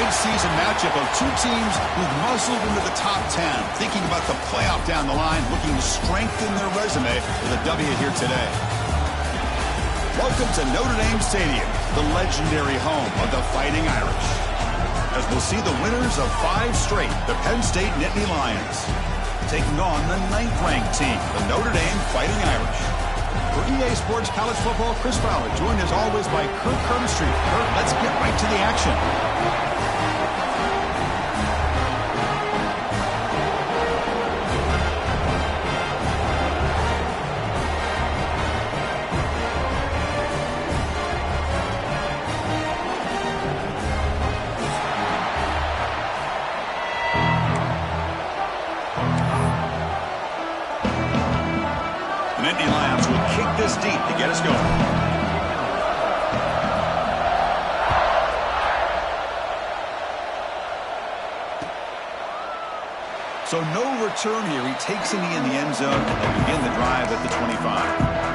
mid-season matchup of two teams who've muscled into the top 10, thinking about the playoff down the line, looking to strengthen their resume with a W here today. Welcome to Notre Dame Stadium, the legendary home of the Fighting Irish, as we'll see the winners of 5 straight, the Penn State Nittany Lions, taking on the 9th-ranked team, the Notre Dame Fighting Irish. For EA Sports College Football, Chris Fowler, joined as always by Kirk Herbstreit. Kirk, let's get right to the action. Nittany Lions will kick this deep to get us going. So no return here. He takes it in the end zone and begin the drive at the 25.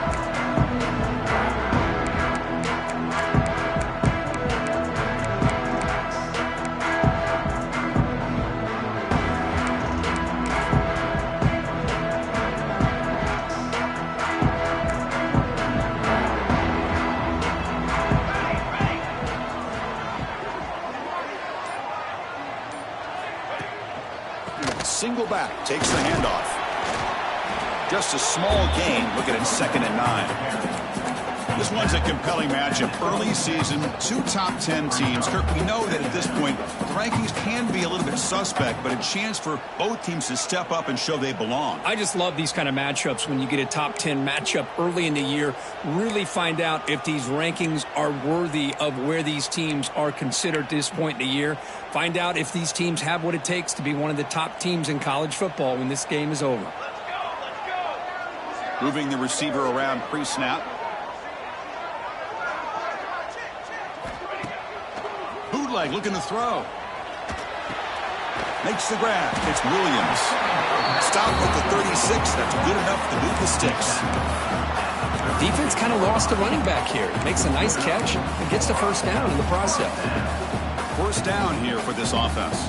Single back, takes the handoff. Just a small gain, looking at 2nd and 9. This one's a compelling matchup. Early season, 2 top 10 teams. Kirk, we know that at this point, the rankings can be a little bit suspect, but a chance for both teams to step up and show they belong. I just love these kind of matchups when you get a top 10 matchup early in the year. Really find out if these rankings are worthy of where these teams are considered at this point in the year. Find out if these teams have what it takes to be one of the top teams in college football when this game is over. Moving the receiver around pre-snap. Bootleg looking to throw. Makes the grab. It's Williams. Stop at the 36. That's good enough to move the sticks. Defense kind of lost the running back here. He makes a nice catch and gets the first down in the process. First down here for this offense.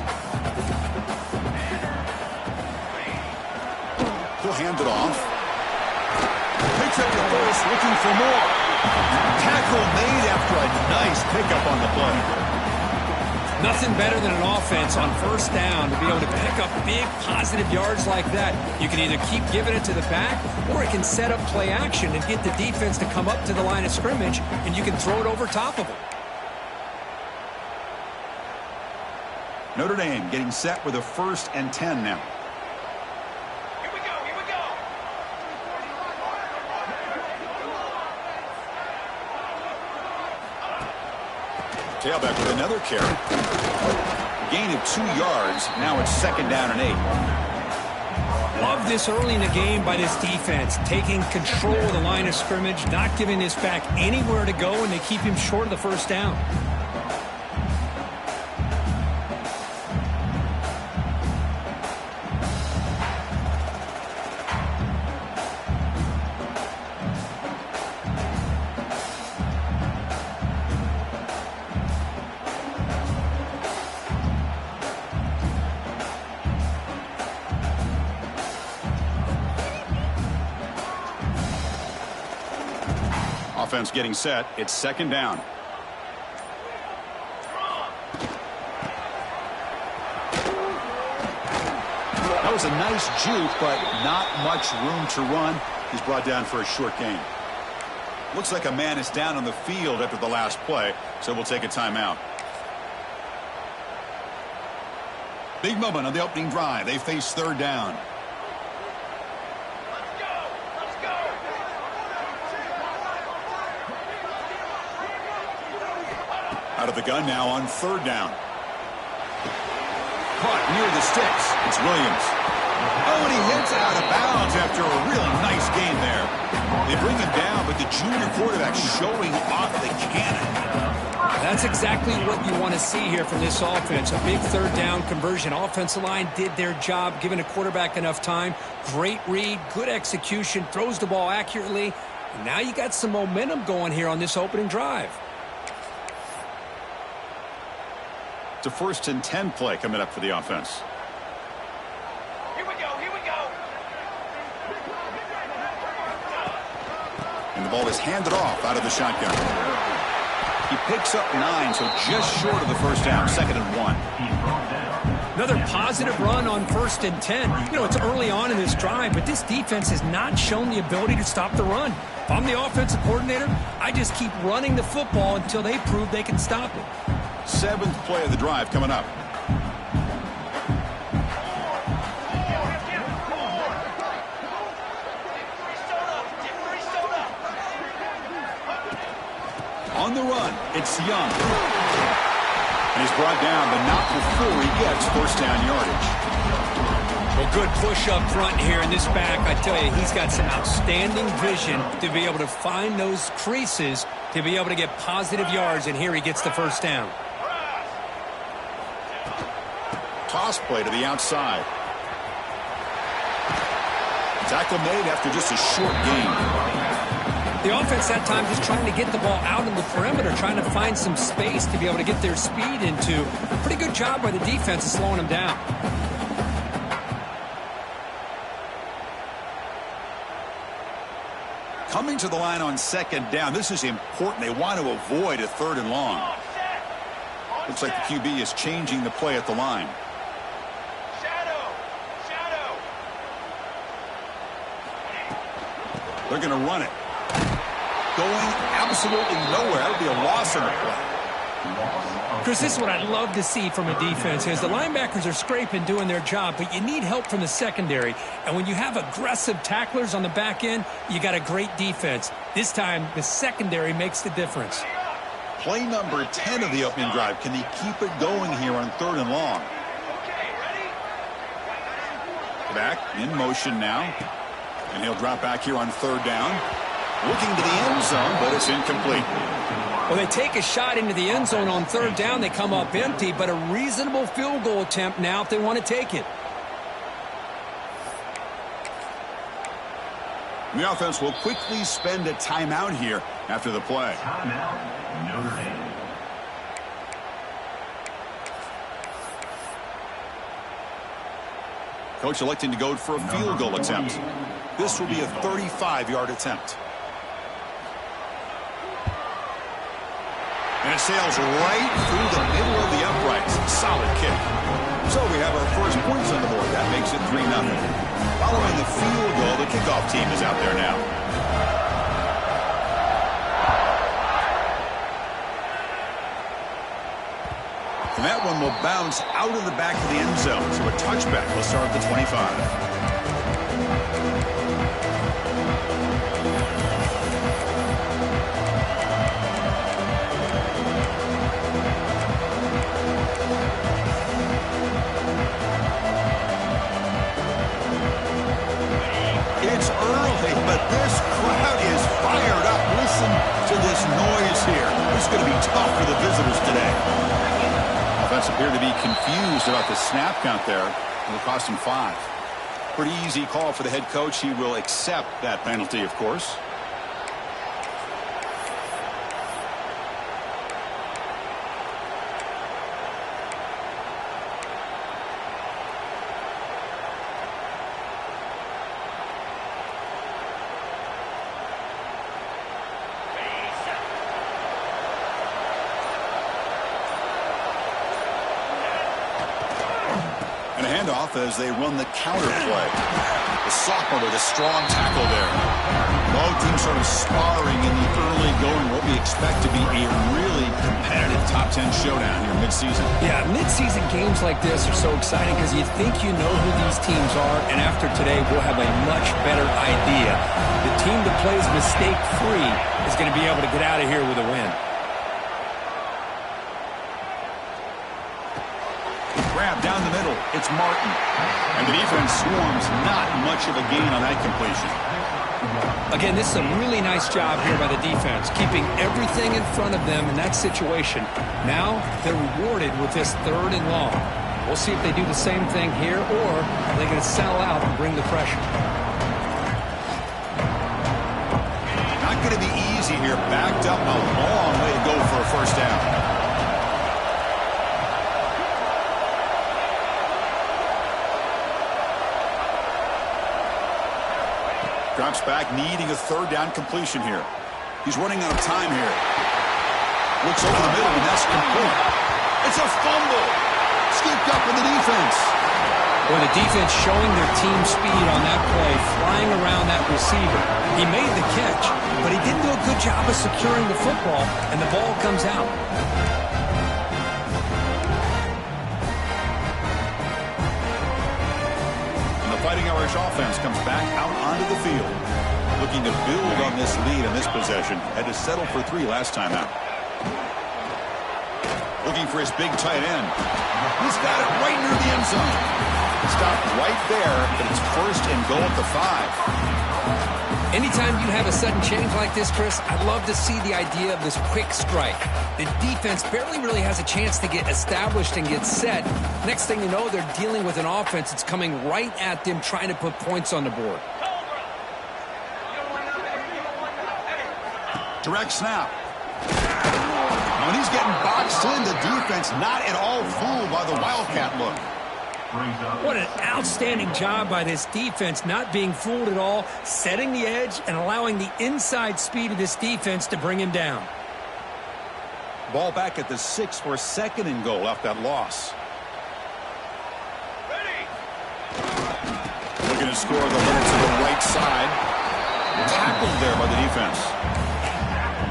He'll hand it off. Picks up the first, looking for more. Tackle made after a nice pickup on the play. Nothing better than an offense on first down to be able to pick up big positive yards like that. You can either keep giving it to the back, or it can set up play action and get the defense to come up to the line of scrimmage, and you can throw it over top of them. Notre Dame getting set with a 1st and 10 now. Here we go, here we go. Tailback with another carry. Gain of 2 yards. Now it's 2nd down and 8. Love this early in the game by this defense, taking control of the line of scrimmage, not giving this back anywhere to go, and they keep him short of the first down. Offense getting set. It's 2nd down. That was a nice juke, but not much room to run. He's brought down for a short gain. Looks like a man is down on the field after the last play, so we'll take a timeout. Big moment on the opening drive. They face 3rd down. Out of the gun now on 3rd down. Caught near the sticks. It's Williams. Oh, and he hits out of bounds after a really nice game there. They bring him down, but the junior quarterback showing off the cannon. That's exactly what you want to see here from this offense. A big 3rd down conversion. Offensive line did their job, giving a quarterback enough time. Great read, good execution, throws the ball accurately. And now you got some momentum going here on this opening drive. It's a 1st and 10 play coming up for the offense. Here we go, here we go. And the ball is handed off out of the shotgun. He picks up 9, so just short of the first down, 2nd and 1. Another positive run on 1st and 10. You know, it's early on in this drive, but this defense has not shown the ability to stop the run. If I'm the offensive coordinator, I just keep running the football until they prove they can stop it. 7th play of the drive coming up. On the run, it's Young. And he's brought down, but not before he gets 1st down yardage. Well, good push up front here in this back. I tell you, he's got some outstanding vision to be able to find those creases, to be able to get positive yards, and here he gets the 1st down. Toss play to the outside. Tackle made after just a short gain. The offense that time just trying to get the ball out in the perimeter, trying to find some space to be able to get their speed into. Pretty good job by the defense of slowing them down. Coming to the line on 2nd down. This is important. They want to avoid a 3rd and long. Looks like the QB is changing the play at the line. They're going to run it. Going absolutely nowhere. That would be a loss in the play. Chris, this is what I'd love to see from a defense is the linebackers are scraping, doing their job, but you need help from the secondary. And when you have aggressive tacklers on the back end, you got a great defense. This time, the secondary makes the difference. Play number 10 of the opening drive. Can he keep it going here on 3rd and long? Back in motion now. And he'll drop back here on 3rd down. Looking to the end zone, but it's incomplete. Well, they take a shot into the end zone on 3rd down. They come up empty, but a reasonable field goal attempt now if they want to take it. The offense will quickly spend a timeout here after the play. Timeout, Notre Dame. Coach electing to go for a field goal attempt. This will be a 35-yard attempt. And it sails right through the middle of the uprights. Solid kick. So we have our first points on the board. That makes it 3-0. Following the field goal, the kickoff team is out there now. And that one will bounce out of the back of the end zone. So a touchback will start at the 25. It's early, but this crowd is fired up. Listen to this noise here. This is going to be tough for the visitors today. Offense appeared to be confused about the snap count there. It'll cost him 5. Pretty easy call for the head coach. He will accept that penalty, of course. And a handoff as they run the counter play. The sophomore with a strong tackle there. Both teams sort of sparring in the early going. What we expect to be a really competitive top 10 showdown here mid-season. Yeah, mid-season games like this are so exciting because you think you know who these teams are, and after today we'll have a much better idea. The team that plays mistake-free is going to be able to get out of here with a win. Grab down the middle. It's Martin. And the defense swarms. Not much of a gain on that completion. Again, this is a really nice job here by the defense, keeping everything in front of them in that situation. Now they're rewarded with this 3rd and long. We'll see if they do the same thing here, or are they going to settle out and bring the pressure? Not going to be easy here. Backed up a long way to go for a first down. Drops back, needing a third down completion here. He's running out of time here. Looks over the middle, and that's complete. It's a fumble. Scooped up in the defense. Well, the defense showing their team speed on that play, flying around that receiver. He made the catch, but he didn't do a good job of securing the football, and the ball comes out. And the Fighting Irish offense comes back out onto the field, looking to build on this lead in this possession. Had to settle for 3 last time out. Looking for his big tight end. He's got it right near the end zone. Stopped right there, but it's first and goal at the 5. Anytime you have a sudden change like this, Chris, I'd love to see the idea of this quick strike. The defense barely really has a chance to get established and get set. Next thing you know, they're dealing with an offense that's coming right at them, trying to put points on the board. Direct snap. When he's getting boxed in, the defense not at all fooled by the Wildcat look. What an outstanding job by this defense, not being fooled at all, setting the edge and allowing the inside speed of this defense to bring him down. Ball back at the 6 for a second and goal off that loss. Looking to score the little to the right side. Tackled there by the defense.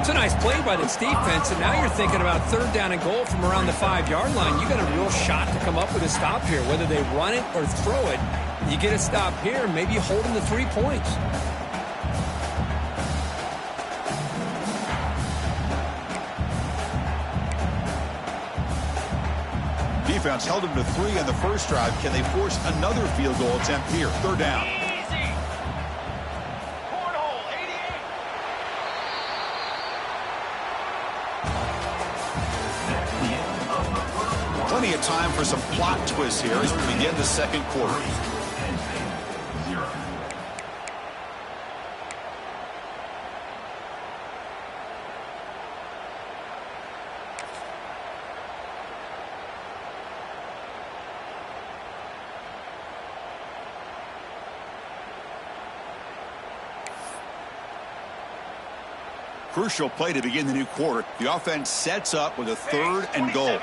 It's a nice play by this defense, and now you're thinking about third down and goal from around the 5-yard line. You got a real shot to come up with a stop here, whether they run it or throw it. You get a stop here, maybe you hold them to 3 points. Defense held him to 3 on the first drive. Can they force another field goal attempt here? Third down. Plenty of time for some plot twists here as we begin the second quarter. Crucial play to begin the new quarter. The offense sets up with a third and goal.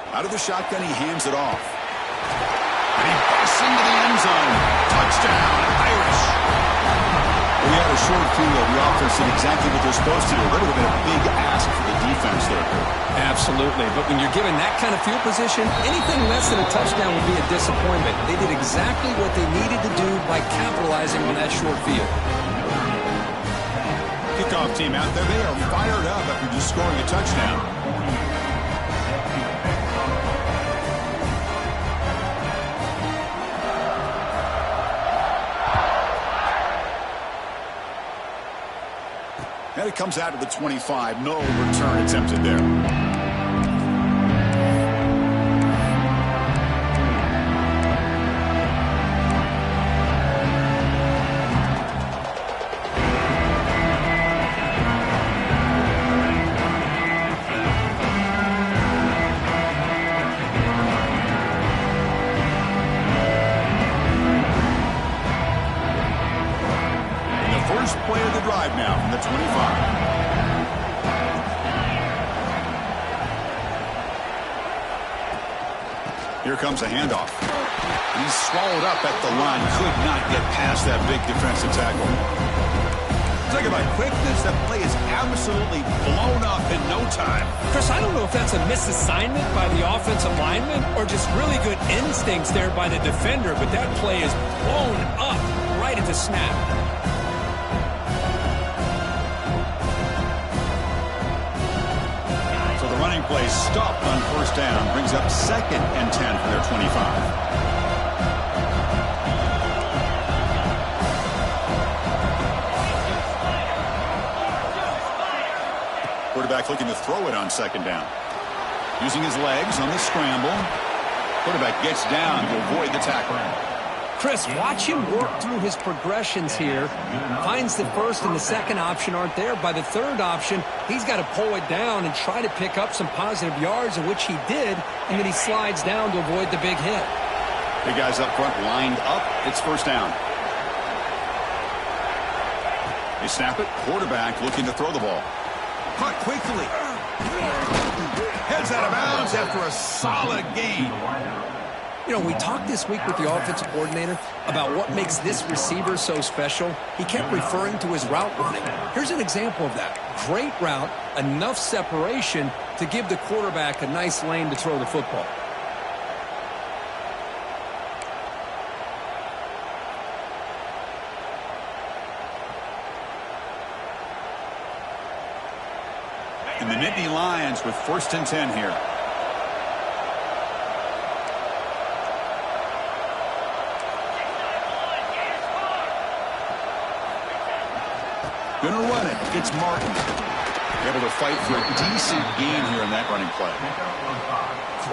Out of the shotgun, he hands it off. And he busts into the end zone. Touchdown, Irish. We had a short field. The offense did exactly what they're supposed to do. That would have been a big ask for the defense there. Absolutely. But when you're given that kind of field position, anything less than a touchdown would be a disappointment. They did exactly what they needed to do by capitalizing on that short field. Kickoff team out there. They are fired up after just scoring a touchdown. And it comes out to the 25. No return attempted there. Play of the drive now from the 25. Here comes a handoff. He's swallowed up at the line. Could not get past that big defensive tackle. Talk about quickness. That play is absolutely blown up in no time. Chris, I don't know if that's a misassignment by the offensive lineman or just really good instincts there by the defender, but that play is blown up right at the snap. Running play stopped on first down. Brings up 2nd and 10 for their 25. Quarterback looking to throw it on 2nd down. Using his legs on the scramble. Quarterback gets down to avoid the tackle. Chris, watch him work through his progressions here. Finds the first and the second option aren't there. By the third option, he's got to pull it down and try to pick up some positive yards, of which he did, and then he slides down to avoid the big hit. The guys up front lined up. It's first down. They snap it. Quarterback looking to throw the ball. Caught quickly. Heads out of bounds after a solid gain. You know, we talked this week with the offensive coordinator about what makes this receiver so special. He kept referring to his route running. Here's an example of that. Great route, enough separation to give the quarterback a nice lane to throw the football. And the Nittany Lions with 1st and 10 here. Gonna run it. It's Martin. Able to fight for a decent gain here in that running play.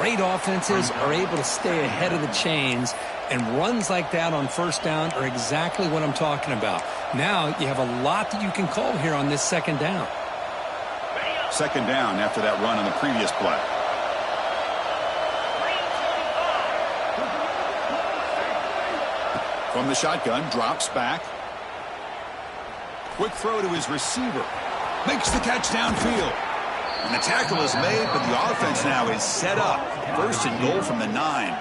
Great offenses are able to stay ahead of the chains, and runs like that on 1st down are exactly what I'm talking about. Now you have a lot that you can call here on this 2nd down. 2nd down after that run on the previous play. From the shotgun, drops back. Quick throw to his receiver. Makes the catch downfield. And the tackle is made, but the offense now is set up. 1st and goal from the 9.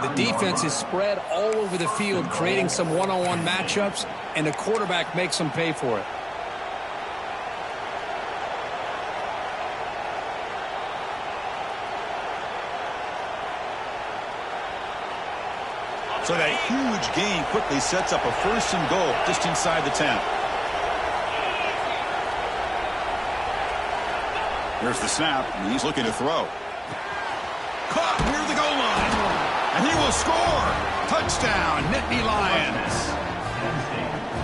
The defense is spread all over the field, creating some one-on-one matchups, and the quarterback makes them pay for it. So that huge gain quickly sets up a 1st and goal just inside the 10. Here's the snap, and he's looking to throw. Caught near the goal line, and he will score. Touchdown, Nittany Lions.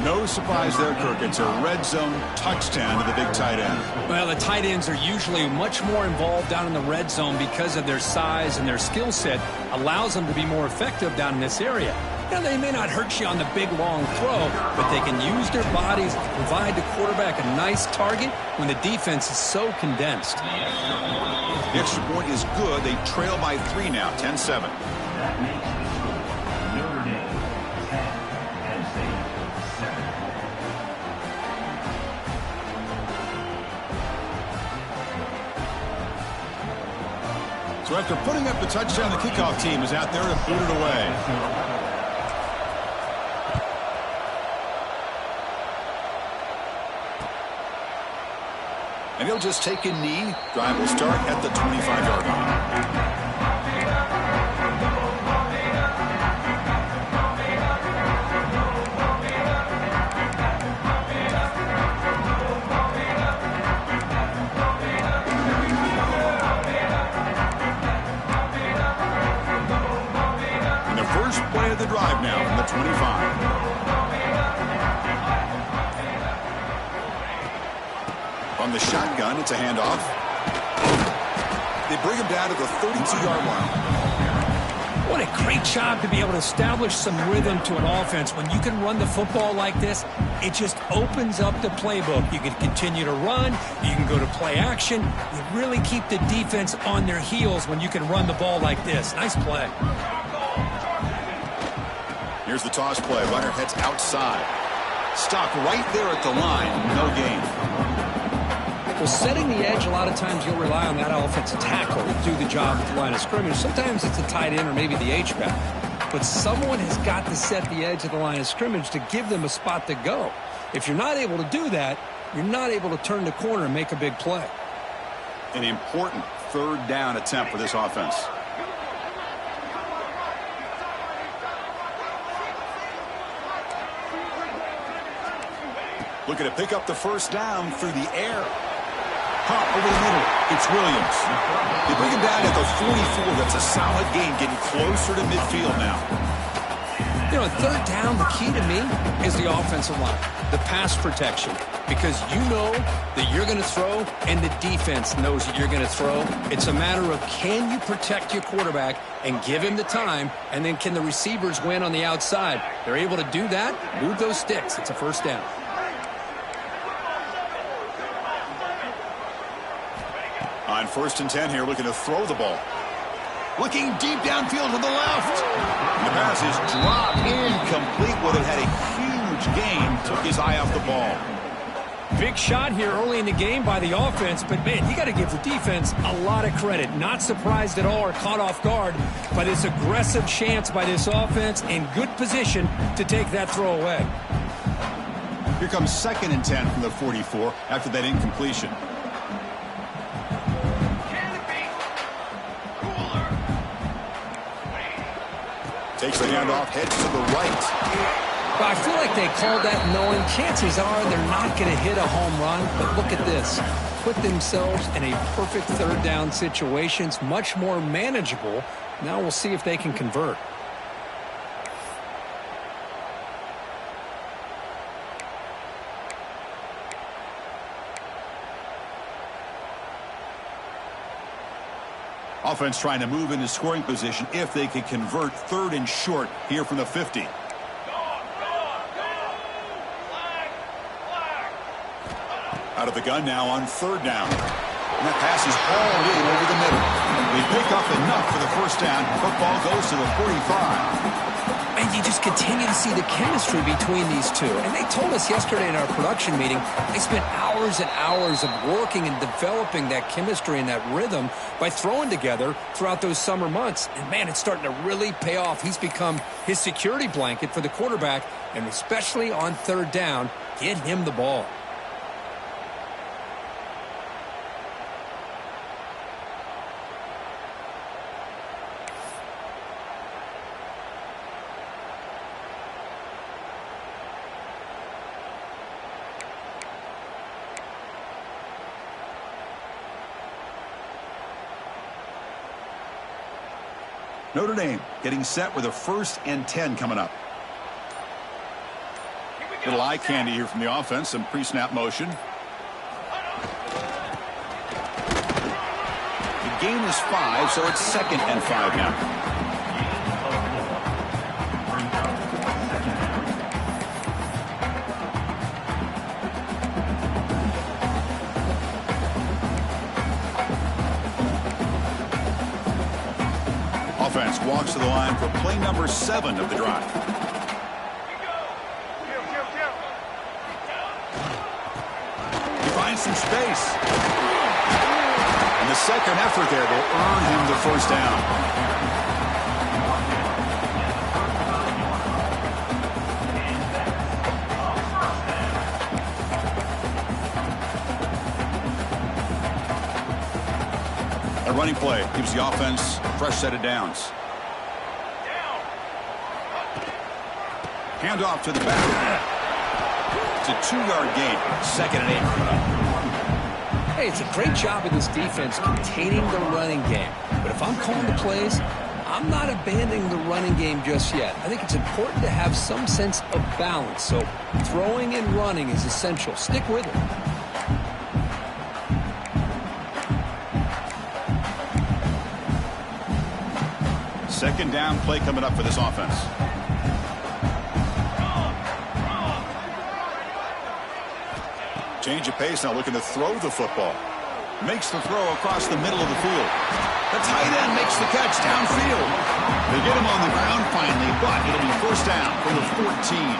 No surprise there, Kirk. It's a red zone touchdown to the big tight end. Well, the tight ends are usually much more involved down in the red zone because of their size, and their skill set allows them to be more effective down in this area. Now, they may not hurt you on the big, long throw, but they can use their bodies to provide the quarterback a nice target when the defense is so condensed. The extra point is good. They trail by 3 now, 10-7. That makes the score Notre Dame 10, Penn State 7. So after putting up the touchdown, the kickoff team is out there to boot it away. And he'll just take a knee. Drive will start at the 25-yard line. And the first play of the drive now from the 25. On the shotgun, it's a handoff. They bring him down to the 32-yard line. What a great job to be able to establish some rhythm to an offense. When you can run the football like this, it just opens up the playbook. You can continue to run. You can go to play action. You really keep the defense on their heels when you can run the ball like this. Nice play. Here's the toss play. Runner heads outside. Stop right there at the line. No gain. Well, setting the edge, a lot of times you'll rely on that offensive tackle to do the job at the line of scrimmage. Sometimes it's a tight end or maybe the H-back. But someone has got to set the edge of the line of scrimmage to give them a spot to go. If you're not able to do that, you're not able to turn the corner and make a big play. An important 3rd down attempt for this offense. Looking to pick up the 1st down through the air. Hop over the middle. It's Williams. They bring him down at the 44. That's a solid gain, getting closer to midfield now. You know, 3rd down, the key to me is the offensive line, the pass protection, because you know that you're going to throw and the defense knows that you're going to throw. It's a matter of can you protect your quarterback and give him the time, and then can the receivers win on the outside? They're able to do that, move those sticks. It's a 1st down. On 1st and 10 here, looking to throw the ball. Looking deep downfield to the left. And the pass is dropped incomplete. Would have had a huge yards gain took his eye off the ball. Big shot here early in the game by the offense, but, man, you got to give the defense a lot of credit. Not surprised at all or caught off guard by this aggressive chance by this offense, in good position to take that throw away. Here comes 2nd and 10 from the 44 after that incompletion. Takes the handoff, heads to the right. But I feel like they called that knowing chances are they're not going to hit a home run. But look at this. Put themselves in a perfect 3rd down situation. It's much more manageable. Now we'll see if they can convert. Offense trying to move into scoring position if they can convert 3rd and short here from the 50. Out of the gun now on 3rd down. And that pass is hauled in over the middle. They pick up enough for the 1st down. Football goes to the 45. And you just continue to see the chemistry between these two. And they told us yesterday in our production meeting, they spent hours and hours of working and developing that chemistry and that rhythm by throwing together throughout those summer months. And, man, it's starting to really pay off. He's become his security blanket for the quarterback, and especially on 3rd down, get him the ball. Notre Dame getting set with a 1st and 10 coming up. Little eye candy here from the offense. Some pre-snap motion. The gain is 5, so it's 2nd and 5 now. Offense walks to the line for play number 7 of the drive. He finds some space. And the 2nd effort there will earn him the 1st down. A running play gives the offense a fresh set of downs. Hand off to the back. It's a 2-yard gain. 2nd and 8. Hey, it's a great job of this defense containing the running game. But if I'm calling the plays, I'm not abandoning the running game just yet. I think it's important to have some sense of balance. So throwing and running is essential. Stick with it. Second down play coming up for this offense. Change of pace now, looking to throw the football. Makes the throw across the middle of the field. The tight end makes the catch downfield. They get him on the ground finally, but it'll be 1st down from the 14.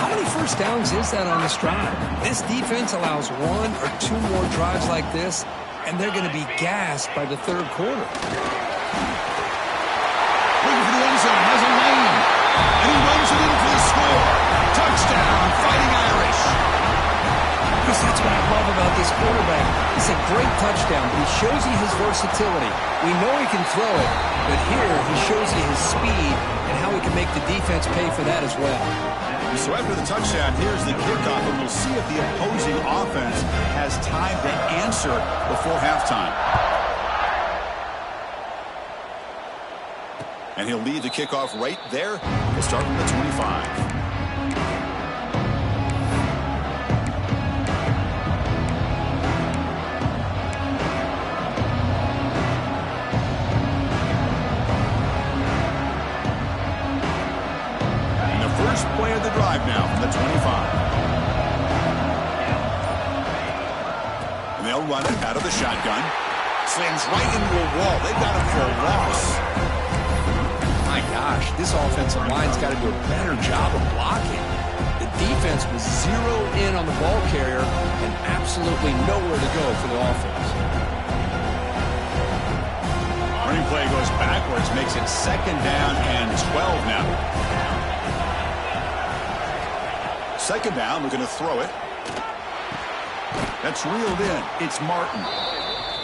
How many 1st downs is that on this drive? This defense allows 1 or 2 more drives like this, and they're going to be gassed by the 3rd quarter. Looking for the end zone, has a lane, and he runs it in for the score. Touchdown, Fighting Irish. Because that's what I love about this quarterback. It's a great touchdown, but he shows you his versatility. We know he can throw it, but here he shows you his speed and how he can make the defense pay for that as well. So after the touchdown, here's the kickoff, and we'll see if the opposing offense has time to answer before halftime. And he'll lead the kickoff right there. We'll start from the 25. Play of the drive now from the 25. And they'll run it out of the shotgun. Slings right into a wall. They've got him for a loss. My gosh, this offensive line's got to do a better job of blocking. The defense was zeroed in on the ball carrier and absolutely nowhere to go for the offense. Running play goes backwards, makes it 2nd down and 12 now. 2nd down, we're going to throw it. That's reeled in. It's Martin.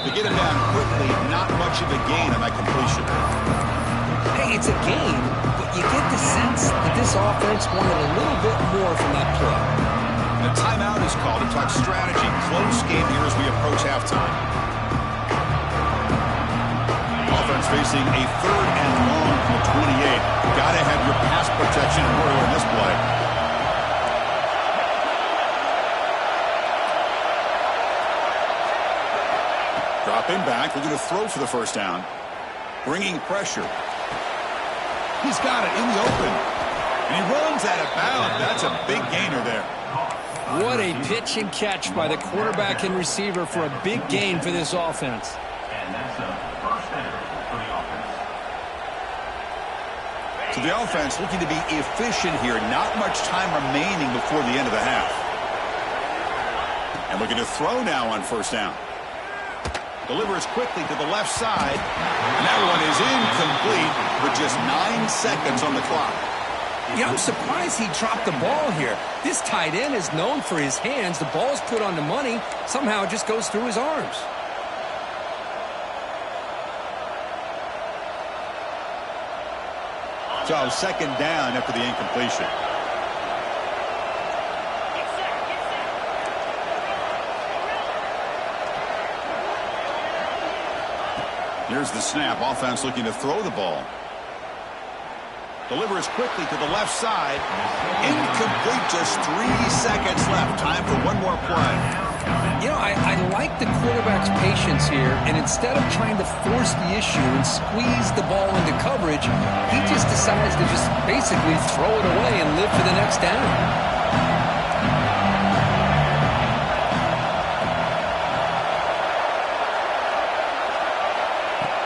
To get him down quickly, not much of a gain on that completion. Hey, it's a gain, but you get the sense that this offense wanted a little bit more from that play. The timeout is called to talk strategy. Close game here as we approach halftime. Offense facing a 3rd and long from the 28. Got to have your pass protection in order in this play. Dropping back, we're going to throw for the 1st down. Bringing pressure. He's got it in the open. And he runs out of bounds. That's a big gainer there. What a pitch and catch by the quarterback and receiver for a big gain for this offense. And that's a 1st down for the offense. So the offense looking to be efficient here. Not much time remaining before the end of the half. And we're going to throw now on 1st down. Delivers quickly to the left side. And that one is incomplete with just 9 seconds on the clock. Yeah, I'm surprised he dropped the ball here. This tight end is known for his hands. The ball's put on the money. Somehow it just goes through his arms. So 2nd down after the incompletion. Here's the snap. Offense looking to throw the ball. Delivers quickly to the left side. Incomplete. Just 3 seconds left. Time for one more play. You know, I like the quarterback's patience here, and instead of trying to force the issue and squeeze the ball into coverage, he just decides to just basically throw it away and live for the next down.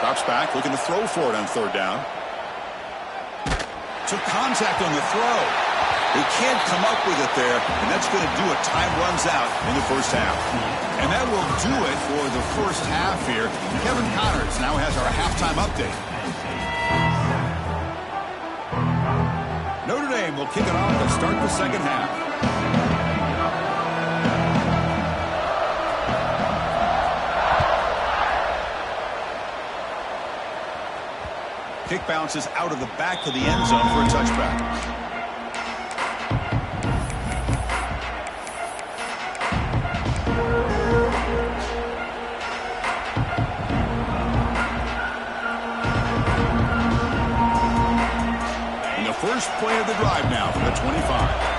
Drops back, looking to throw for it on 3rd down. Took contact on the throw. He can't come up with it there, and that's going to do it. Time runs out in the 1st half. And that will do it for the 1st half here. Kevin Connors now has our halftime update. Notre Dame will kick it off to start the 2nd half. Kick bounces out of the back of the end zone for a touchback. And the first play of the drive now from the 25.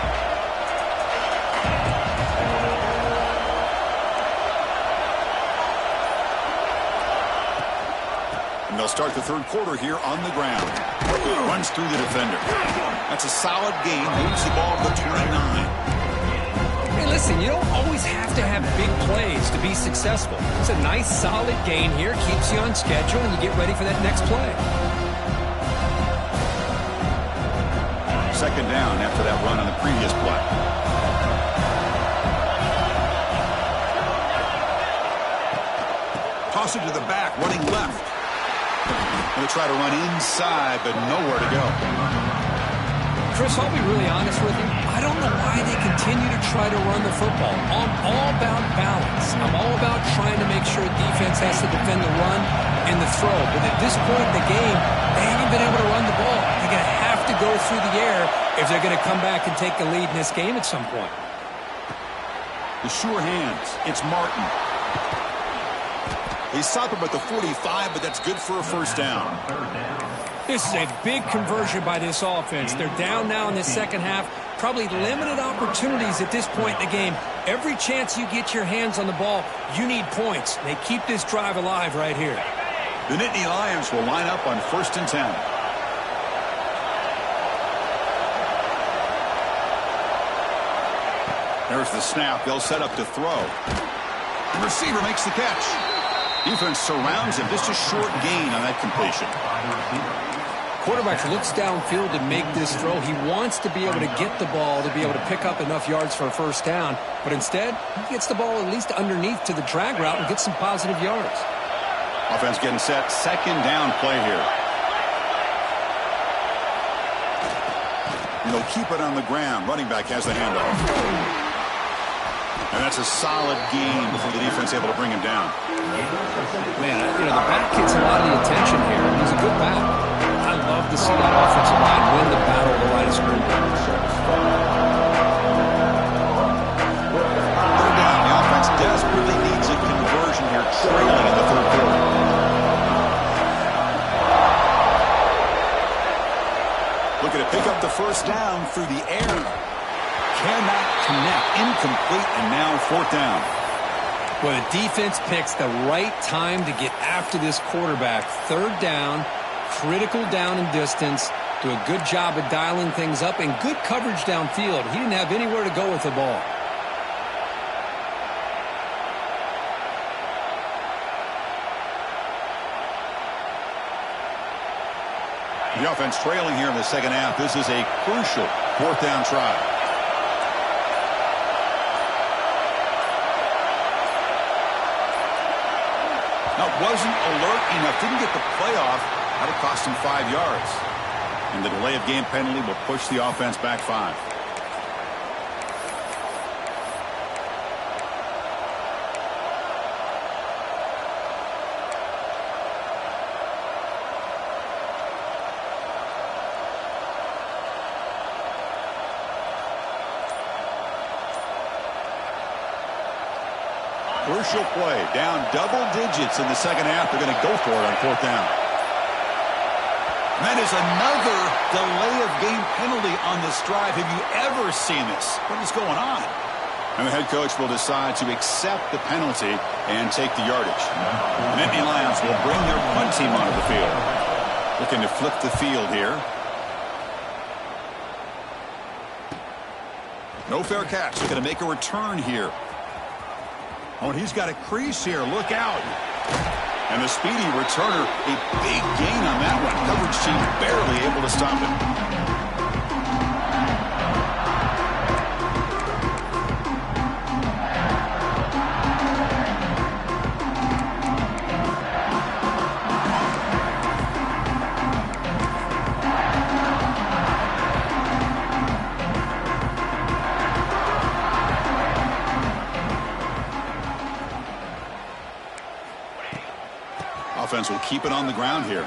They'll start the 3rd quarter here on the ground. Runs through the defender. That's a solid gain. Moves the ball to the 29. Hey, listen, you don't always have to have big plays to be successful. It's a nice, solid gain here. Keeps you on schedule, and you get ready for that next play. 2nd down after that run on the previous play. Toss it to the back, running left. Going to try to run inside, but nowhere to go. Chris, I'll be really honest with you. I don't know why they continue to try to run the football. I'm all about balance. I'm all about trying to make sure defense has to defend the run and the throw. But at this point in the game, they haven't been able to run the ball. They're going to have to go through the air if they're going to come back and take the lead in this game at some point. The sure hands. It's Martin. He stopped him at the 45, but that's good for a 1st down. This is a big conversion by this offense. They're down now in the 2nd half. Probably limited opportunities at this point in the game. Every chance you get your hands on the ball, you need points. They keep this drive alive right here. The Nittany Lions will line up on 1st and 10. There's the snap. They'll set up to throw. The receiver makes the catch. Defense surrounds him. Just a short gain on that completion. quarterback looks downfield to make this throw. He wants to be able to get the ball to be able to pick up enough yards for a first down. But instead, he gets the ball at least underneath to the drag route and gets some positive yards. Offense getting set. Second down play here. And they'll keep it on the ground. Running back has the handoff. And that's a solid gain before the defense able to bring him down. Man, the back gets a lot of the attention here. He's a good back. I love to see that offensive line win the battle of the line of scrimmage. Down. The offense desperately needs a conversion here, trailing in the third quarter. Looking to pick up the first down through the air. Cannot connect. Incomplete, and now fourth down. Well, the defense picks the right time to get after this quarterback. Third down, critical down and distance. Do a good job of dialing things up and good coverage downfield. He didn't have anywhere to go with the ball. The offense trailing here in the second half. This is a crucial fourth down try. Now, wasn't alert enough. Didn't get the playoff. That'll cost him 5 yards. And the delay of game penalty will push the offense back 5. Crucial play. Down double digits in the second half. They're going to go for it on fourth down. That is another delay of game penalty on this drive. Have you ever seen this? What is going on? And the head coach will decide to accept the penalty and take the yardage. The Nittany Lions will bring their punt team onto the field. Looking to flip the field here. No fair catch. They're going to make a return here. Oh, and he's got a crease here. Look out. And the speedy returner, a big gain on that one. Coverage team barely able to stop him. Offense will keep it on the ground here.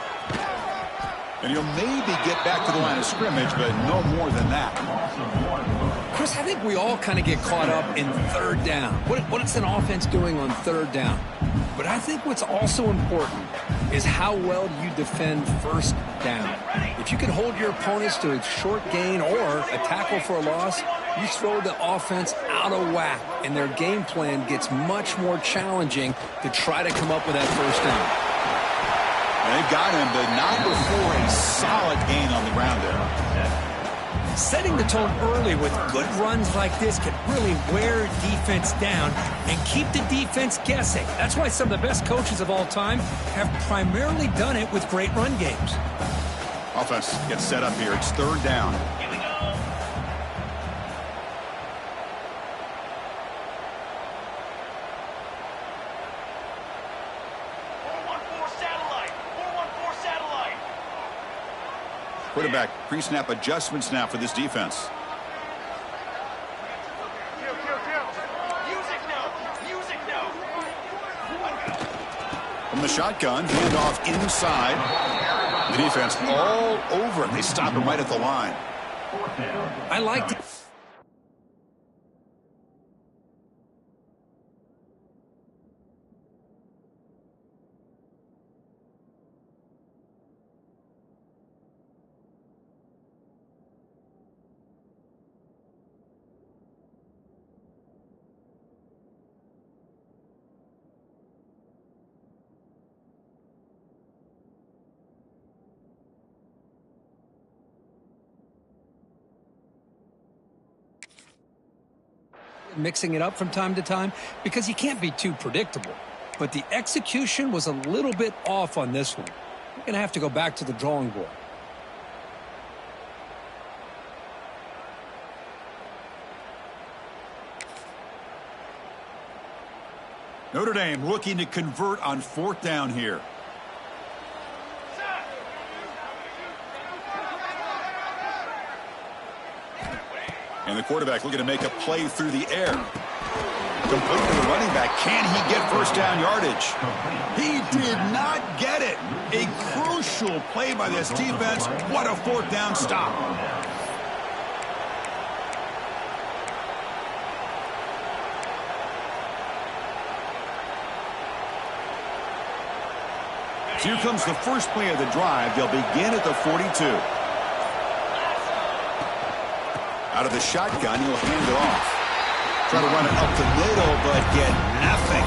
And he'll maybe get back to the line of scrimmage, but no more than that. Chris, I think we all kind of get caught up in third down. What is an offense doing on third down? But I think what's also important is how well do you defend first down. If you can hold your opponents to a short gain or a tackle for a loss, you throw the offense out of whack, and their game plan gets much more challenging to try to come up with that first down. They've got him, but not before a solid gain on the ground there. Setting the tone early with good runs like this can really wear defense down and keep the defense guessing. That's why some of the best coaches of all time have primarily done it with great run games. Offense gets set up here. It's third down. Here we go. Quarterback pre-snap adjustments now for this defense. From the shotgun, handoff inside. The defense all over it. They stop him right at the line. I like it. Mixing it up from time to time because you can't be too predictable. But the execution was a little bit off on this one. We're going to have to go back to the drawing board. Notre Dame looking to convert on 4th down here. And the quarterback looking to make a play through the air. Complete to the running back. Can he get first down yardage? He did not get it. A crucial play by this defense. What a 4th down stop. So here comes the first play of the drive. They'll begin at the 42. Out of the shotgun, he'll hand it off. Try to run it up the middle, but get nothing.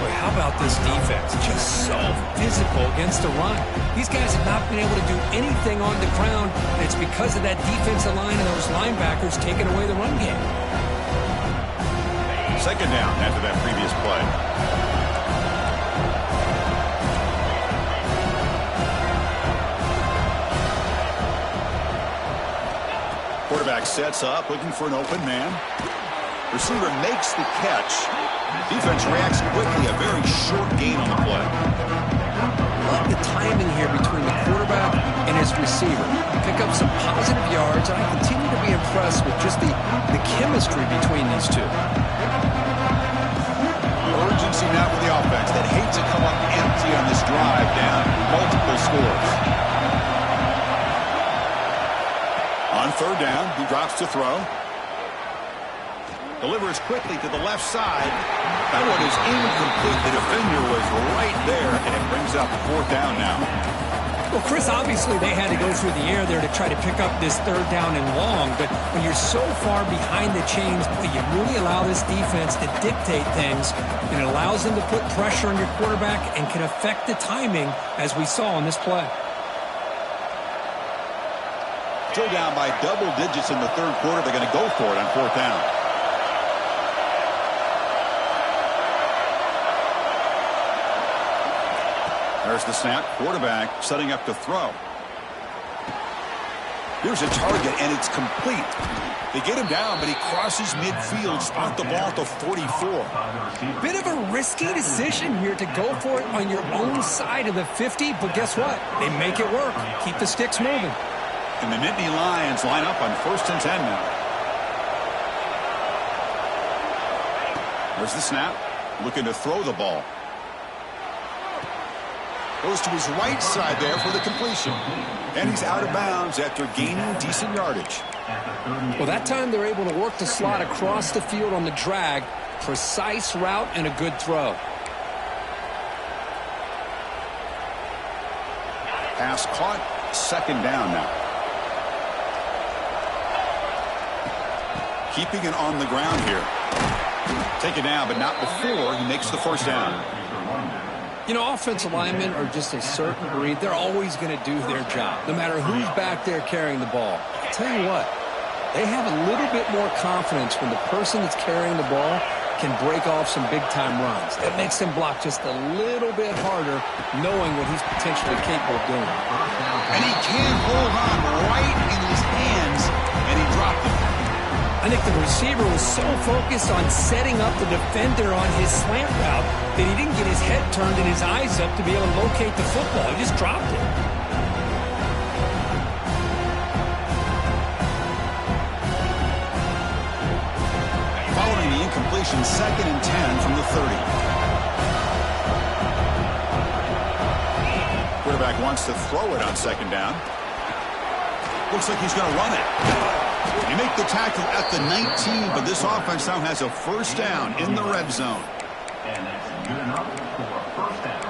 Boy, how about this defense? Just so physical against the run. These guys have not been able to do anything on the ground, and it's because of that defensive line and those linebackers taking away the run game. 2nd down after that previous play. Quarterback sets up, looking for an open man. Receiver makes the catch. Defense reacts quickly. A very short gain on the play. Love the timing here between the quarterback and his receiver. Pick up some positive yards, and I continue to be impressed with just the chemistry between these two. Urgency now for the offense that hates to come up empty on this drive, down multiple scores. On 3rd down, he drops to throw. Delivers quickly to the left side. That one is incomplete. The defender was right there, and it brings up 4th down now. Well, Chris, obviously they had to go through the air there to try to pick up this 3rd down and long, but when you're so far behind the chains, boy, you really allow this defense to dictate things, and it allows them to put pressure on your quarterback and can affect the timing, as we saw on this play. Still down by double digits in the 3rd quarter. They're going to go for it on 4th down. There's the snap. Quarterback setting up to throw. Here's a target, and it's complete. They get him down, but he crosses midfield, spot the ball at the 44. Bit of a risky decision here to go for it on your own side of the 50, but guess what? They make it work. Keep the sticks moving. And the Nittany Lions line up on 1st and 10 now. There's the snap. Looking to throw the ball. Goes to his right side there for the completion. And he's out of bounds after gaining decent yardage. Well, that time they're able to work the slot across the field on the drag. Precise route and a good throw. Pass caught. 2nd down now. Keeping it on the ground here. Take it down, but not before he makes the 1st down. You know, offensive linemen are just a certain breed. They're always going to do their job, no matter who's back there carrying the ball. I'll tell you what, they have a little bit more confidence when the person that's carrying the ball can break off some big-time runs. That makes them block just a little bit harder, knowing what he's potentially capable of doing. And he can hold on right in his hands, and he dropped it. I think the receiver was so focused on setting up the defender on his slant route that he didn't get his head turned and his eyes up to be able to locate the football. He just dropped it. Following the incompletion, 2nd and 10 from the 30. Quarterback wants to throw it on 2nd down. Looks like he's going to run it. You make the tackle at the 19, but this offense now has a 1st down in the red zone. And that's good enough for a 1st down.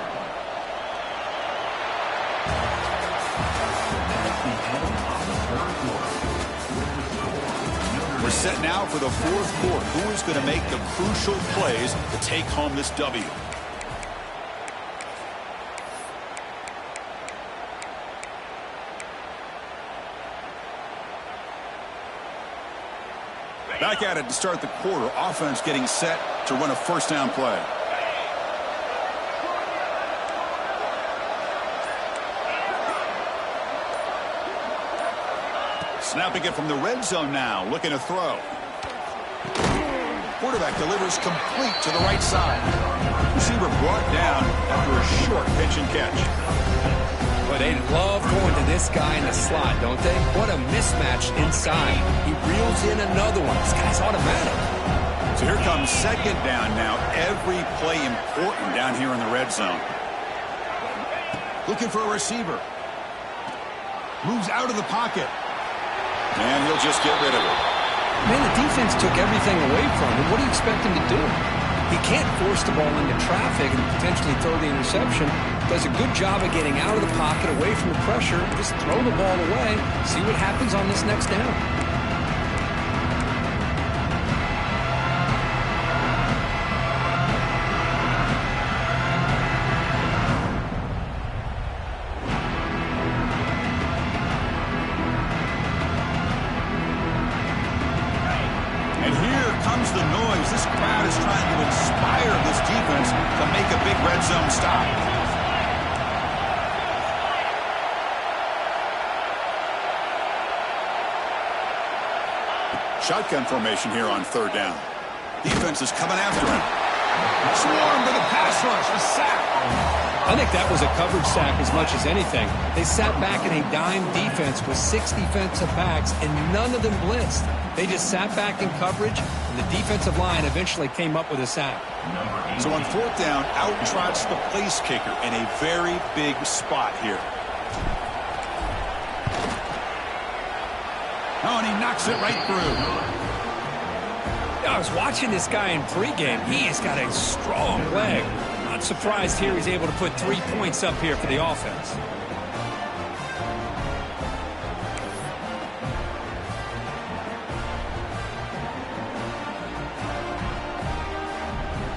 That's the end of the 3rd quarter. We're set now for the 4th quarter. Who is going to make the crucial plays to take home this W? Back at it to start the quarter. Offense getting set to run a 1st down play. Snapping it from the red zone now. Looking to throw. quarterback delivers complete to the right side. Receiver brought down after a short pitch and catch. But they love going to this guy in the slot, don't they? What a mismatch inside. He reels in another one. This guy's automatic. So here comes second down now. Every play important down here in the red zone. Looking for a receiver. Moves out of the pocket. And he'll just get rid of it. Man, the defense took everything away from him. What do you expect him to do? He can't force the ball into traffic and potentially throw the interception. Does a good job of getting out of the pocket, away from the pressure. Just throw the ball away. See what happens on this next down. And here comes the noise. This crowd is trying to inspire this defense to make a big red zone stop. Shotgun formation here on third down. Defense is coming after him. Swarm to the pass rush. A sack. I think that was a coverage sack as much as anything. They sat back in a dime defense with 6 defensive backs, and none of them blitzed. They just sat back in coverage, and the defensive line eventually came up with a sack. So on fourth down, out trots the place kicker in a very big spot here. Oh, and he knocks it right through. I was watching this guy in pregame. He has got a strong leg. Not surprised here he's able to put 3 points up here for the offense.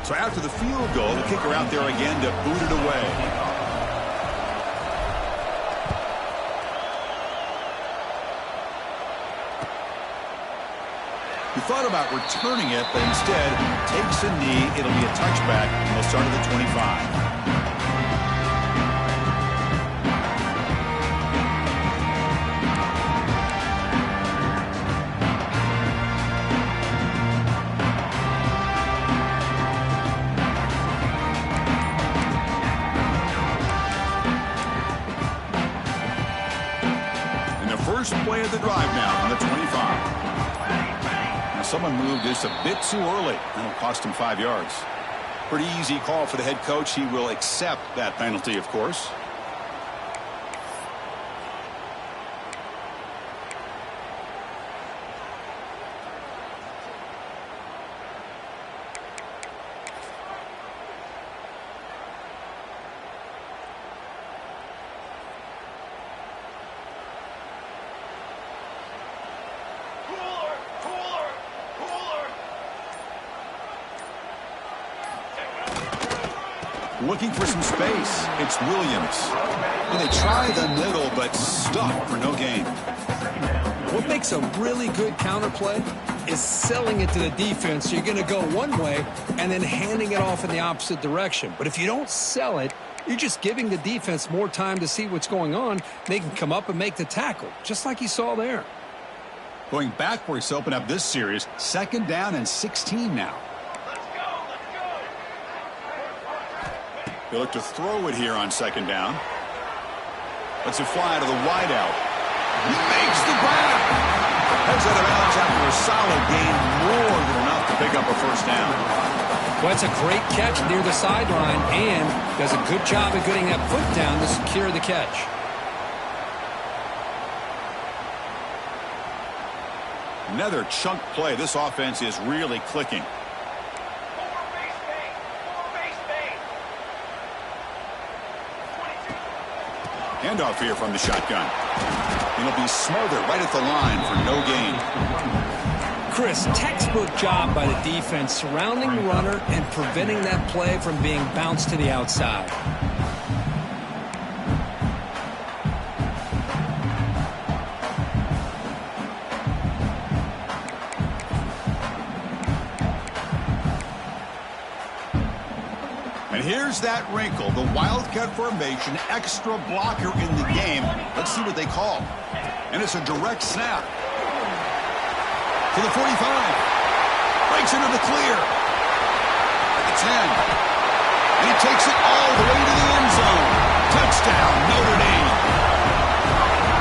So after the field goal, the kicker out there again to boot it away. He thought about returning it, but instead takes a knee. It'll be a touchback, and he'll start at the 25. First play of the drive now on the 25. Now someone moved this a bit too early. That'll cost him 5 yards. Pretty easy call for the head coach. He will accept that penalty, of course. Looking for some space. It's Williams. And they try the middle, but stuck for no gain. What makes a really good counterplay is selling it to the defense. So you're going to go one way and then handing it off in the opposite direction. But if you don't sell it, you're just giving the defense more time to see what's going on. They can come up and make the tackle, just like you saw there. Going backwards to open up this series. Second down and 16 now. They look to throw it here on second down. Lets it fly to the wideout. He makes the grab. Heads out of bounds after a solid gain, more than enough to pick up a first down. Well, it's a great catch near the sideline and does a good job of getting that foot down to secure the catch. Another chunk play. This offense is really clicking. Handoff here from the shotgun. It'll be smothered right at the line for no gain. Chris, textbook job by the defense surrounding the runner and preventing that play from being bounced to the outside. Here's that wrinkle, the wildcat formation, extra blocker in the game. Let's see what they call. And it's a direct snap. To the 45. breaks into the clear. At the 10. And he takes it all the way to the end zone. Touchdown, Notre Dame.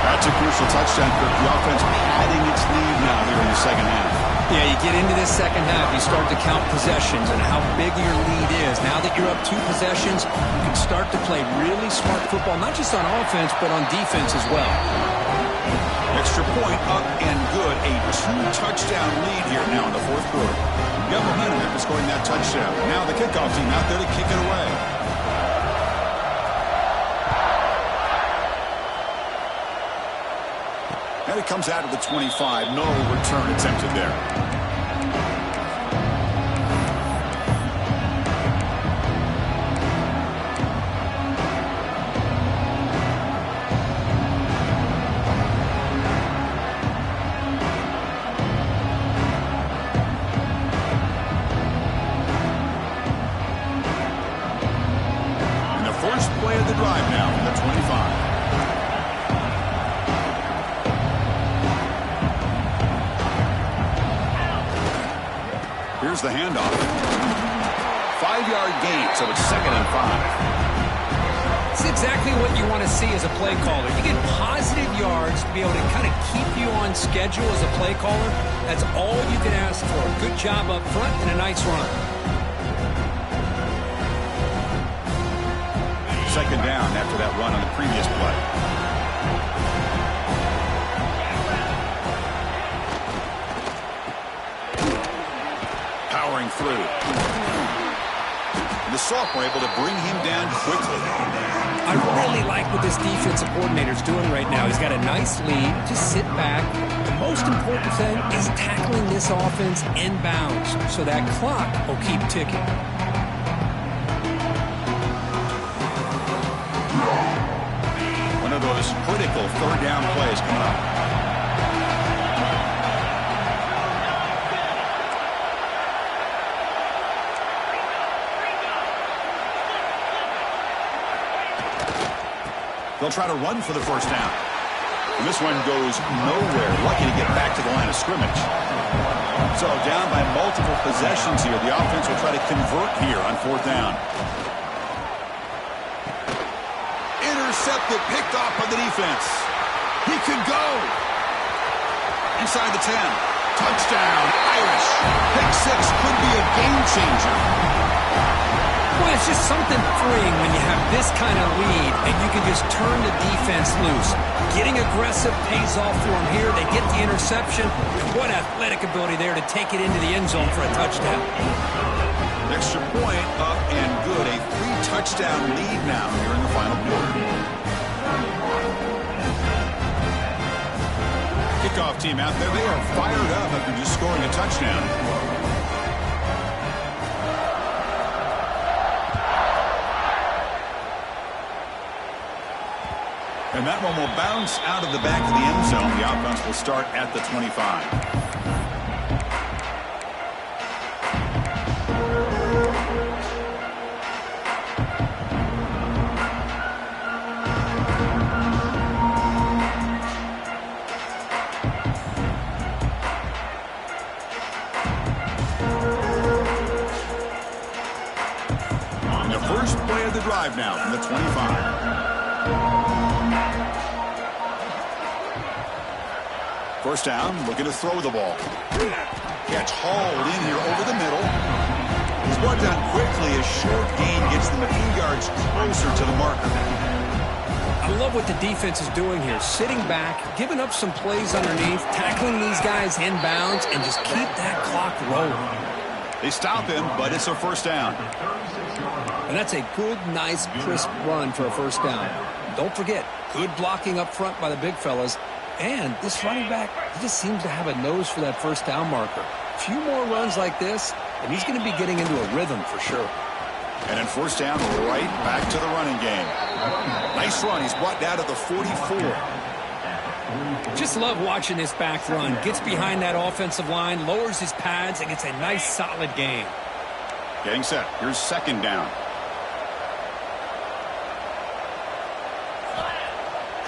That's a crucial touchdown, Kirk. The offense padding its lead now here in the second half. Yeah, you get into this second half, you start to count possessions and how big your lead is. Now that you're up 2 possessions, you can start to play really smart football, not just on offense, but on defense as well. Extra point up and good. A 2-touchdown lead here now in the fourth quarter. You got momentum after scoring that touchdown. Now the kickoff team out there to kick it away. And it comes out of the 25. No return attempted there. And the first play of the drive now from the 25. Here's the handoff. 5-yard gain, so it's 2nd and 5. It's exactly what you want to see as a play caller. You get positive yards to be able to kind of keep you on schedule as a play caller. That's all you can ask for. Good job up front and a nice run. 2nd down after that run on the previous play. Powering through. And the sophomore able to bring him down quickly. I really like what this defensive coordinator's doing right now. He's got a nice lead. Just sit back. The most important thing is tackling this offense inbounds so that clock will keep ticking. One of those critical 3rd down plays coming up. They'll try to run for the 1st down. And this one goes nowhere. Lucky to get back to the line of scrimmage. So down by multiple possessions here. The offense will try to convert here on 4th down. Intercepted, picked off by the defense. He could go. Inside the 10. Touchdown, Irish. Pick 6 could be a game changer. Well, it's just something freeing when you have this kind of lead and you can just turn the defense loose. Getting aggressive pays off for them here. They get the interception. What athletic ability there to take it into the end zone for a touchdown. Extra point up and good. A 3-touchdown lead now here in the final quarter. Kickoff team out there. They are fired up after just scoring a touchdown. And that one will bounce out of the back of the end zone. The offense will start at the 25. And the first play of the drive now from the 25. First down, looking to throw the ball. Catch hauled in here over the middle. He's brought down quickly. A short gain gets them a few yards closer to the marker. I love what the defense is doing here. Sitting back, giving up some plays underneath, tackling these guys inbounds, and just keep that clock rolling. They stop him, but it's a 1st down. And that's a good, nice, crisp run for a 1st down. Don't forget, good blocking up front by the big fellas. And this running back, he just seems to have a nose for that 1st down marker. A few more runs like this, and he's going to be getting into a rhythm for sure. And then 1st down, right back to the running game. Nice run. He's brought down to the 44. Just love watching this back run. Gets behind that offensive line, lowers his pads, and gets a nice, solid gain. Getting set. Here's 2nd down.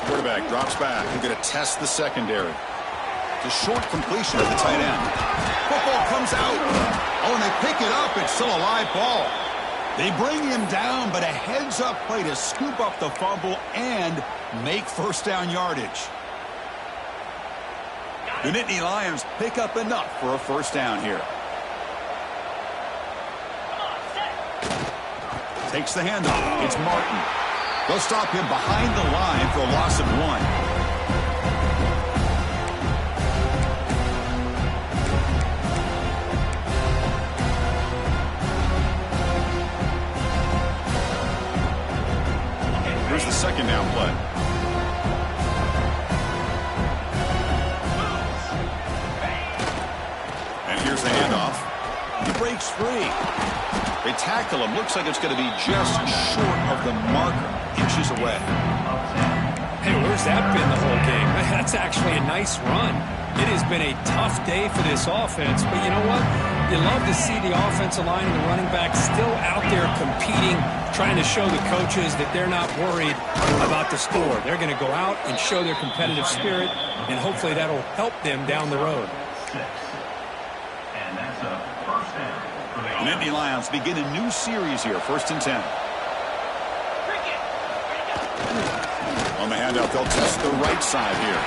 Quarterback drops back. He's going to test the secondary. It's a short completion of the tight end. Football comes out. Oh, and they pick it up. It's still a live ball. They bring him down, but a heads-up play to scoop up the fumble and make first down yardage. The Nittany Lions pick up enough for a first down here. Takes the handoff. It's Martin. They'll stop him behind the line for a loss of 1. Here's the second down play. And here's the handoff. He breaks free. They tackle him. Looks like it's going to be just short of the marker. Inches away. Hey, where's that been the whole game? That's actually a nice run. It has been a tough day for this offense, but you know what? You love to see the offensive line and the running back still out there competing, trying to show the coaches that they're not worried about the score. They're going to go out and show their competitive spirit, and hopefully that'll help them down the road. And that's a first down. The Nittany Lions begin a new series here, 1st and 10. On the handout, they'll test the right side here.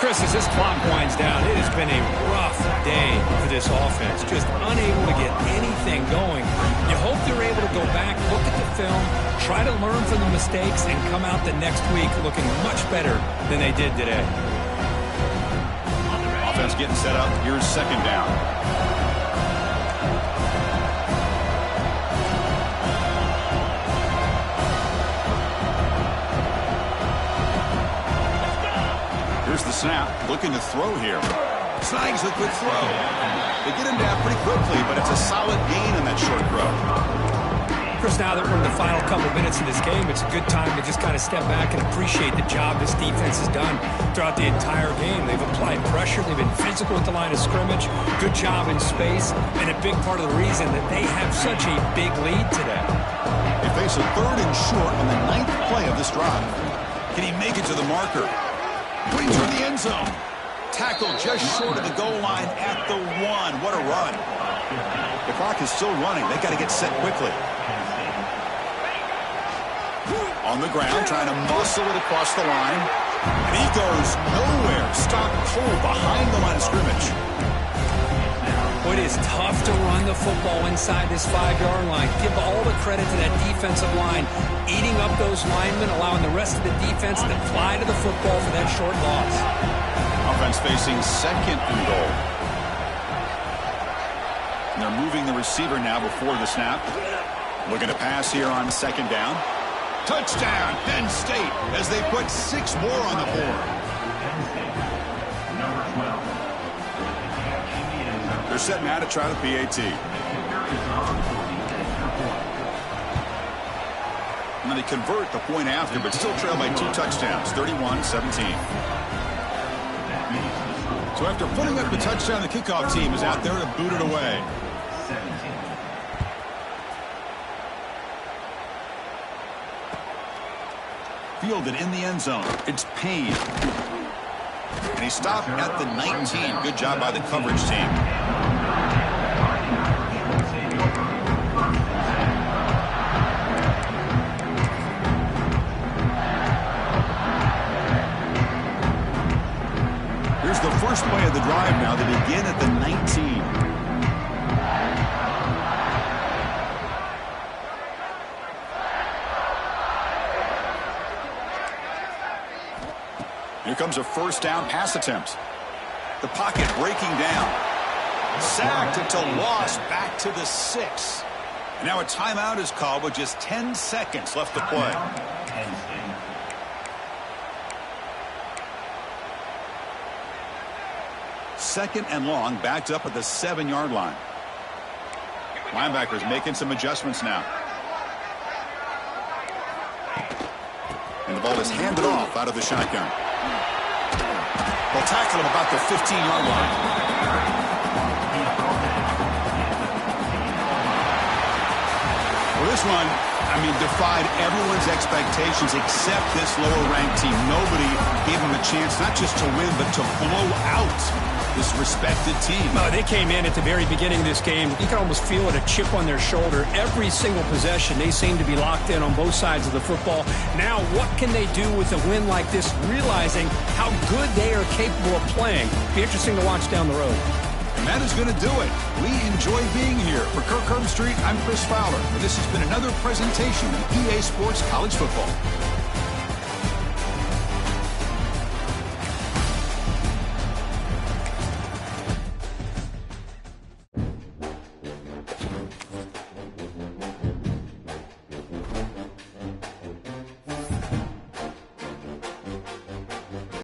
Chris, as this clock winds down, it has been a rough day for this offense. Just unable to get anything going. You hope they're able to go back, look at the film, try to learn from the mistakes, and come out the next week looking much better than they did today. Offense getting set up. Here's second down. Here's the snap. Looking to throw here. Snags a good throw. They get him down pretty quickly, but it's a solid gain in that short throw. Chris, now that we're in the final couple minutes of this game, it's a good time to just kind of step back and appreciate the job this defense has done throughout the entire game. They've applied pressure. They've been physical at the line of scrimmage. Good job in space, and a big part of the reason that they have such a big lead today. They face a 3rd and short on the 9th play of this drive. Can he make it to the marker? Putting through the end zone. Tackled just short of the goal line at the 1. What a run. The clock is still running. They got to get set quickly. On the ground, trying to muscle it across the line. And he goes nowhere. Stopped cold behind the line of scrimmage. It is tough to run the football inside this 5-yard line. Give all the credit to that defensive line, eating up those linemen, allowing the rest of the defense to fly to the football for that short loss. Offense facing 2nd and goal. And they're moving the receiver now before the snap. Looking to pass here on 2nd down. Touchdown, Penn State, as they put 6 more on the board. Number 12. They're setting out to try the PAT. And then they convert the point after, but still trail by 2 touchdowns, 31-17. So after putting up the touchdown, the kickoff team is out there to boot it away. Fielded in the end zone. It's Payne. And he stopped at the 19. Good job by the coverage team. Here's the first play of the drive now. They begin at the 19. Here comes a first down pass attempt. The pocket breaking down. Sacked until lost back to the 6. And now a timeout is called with just 10 seconds left to play. Second and long, backed up at the 7-yard line. Linebackers making some adjustments now. And the ball is handed off out of the shotgun. They'll tackle him about the 15-yard line. Well, this one, defied everyone's expectations except this lower-ranked team. Nobody gave them a chance not just to win, but to blow out this respected team. Oh, they came in at the very beginning of this game. You can almost feel it, a chip on their shoulder. Every single possession, they seem to be locked in on both sides of the football. Now, what can they do with a win like this, realizing how good they are capable of playing? Be interesting to watch down the road. And that is going to do it. We enjoy being here. For Kirk Herbstreit, I'm Chris Fowler. And this has been another presentation of EA Sports College Football.